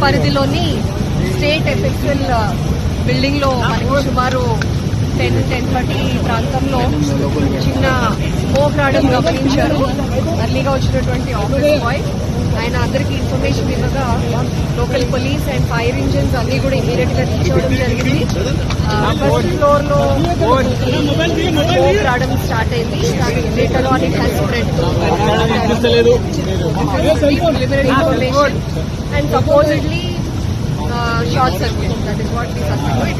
పరిధిలోని state effectual building లో మనకి సుమారు 10-10:30 ప్రాంతంలో చిన్న స్మోక్ రావడం గమనించారు. అర్లీగా వచ్చినటువంటి ఆఫీస్ బాయ్ ఆయన అందరికీ ఇన్ఫర్మేషన్ ఇవ్వగా local police and fire engines అన్ని కూడా ఇమీడియట్ గా రీచ్ అవ్వడం జరిగింది. ఫస్ట్ ఫ్లోర్ లో స్మోక్ రావడం స్టార్ట్ అయింది. Later on it has spread preliminary information and supposedly short circuit. That is what we suspect.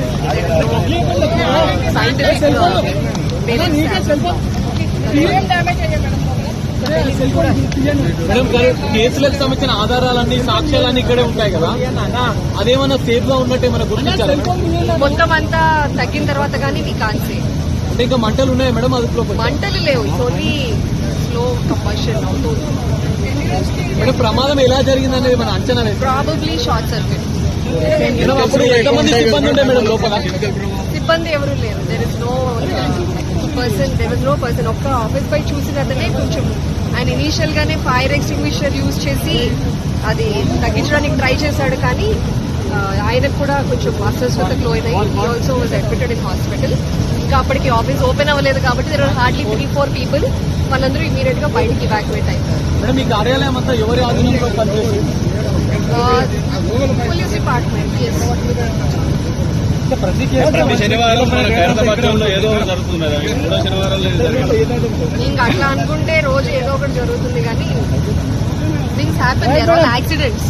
There is no scientific madam కేసులకు సంబంధించిన ఆధారాలన్నీ సాక్ష్యాలన్నీ ఇక్కడే ఉంటాయి కదా, అదేమన్నా సేఫ్ గా ఉన్నట్టు ఏమైనా గుర్తించాలి? మొత్తం అంతా తగ్గిన తర్వాత కానీ మీ కాన్సే అంటే ఇంకా మంటలు ఉన్నాయా మేడం? అదుపులో మంటలు లేవు, ఓన్లీ స్లో కంబషన్ అవుతుంది. మేడం ప్రమాదం ఎలా జరిగింది అనేది మన అంచనా ప్రాబబ్లీ షార్ట్ సర్క్యూట్. ఎంతమంది సిబ్బంది ఉండే మేడం లోపల? సిబ్బంది ఎవరు లేరు. There is no person. ఒక్క ఆఫీస్ పై చూసినతనే కొంచెం ఆయన ఇనీషియల్ గానే ఫైర్ ఎక్స్టింగ్విషర్ యూజ్ చేసి అది తగ్గించడానికి ట్రై చేశాడు, కానీ ఆయనకు కూడా కొంచెం అస్వస్థతకు లోనయ్యి he also was admitted in hospital. ఇంకా అప్పటికి ఆఫీస్ ఓపెన్ అవ్వలేదు కాబట్టి దెర్ ఆర్ హార్డ్లీ 3-4 పీపుల్. వాళ్ళందరూ ఇమీడియట్ గా బయటికి ఎవాక్యువేట్ అయ్యారు. మేడం మీ కార్యాలయం అంతా ఎవరి ఆధీనంలో పనిచేస్తుంది? Police department. ప్రతి శనివారం ఏదో జరుగుతుంది. ఇంకా అట్లా అనుకుంటే రోజు ఏదో ఒకటి జరుగుతుంది, కానీ things happen. There are accidents.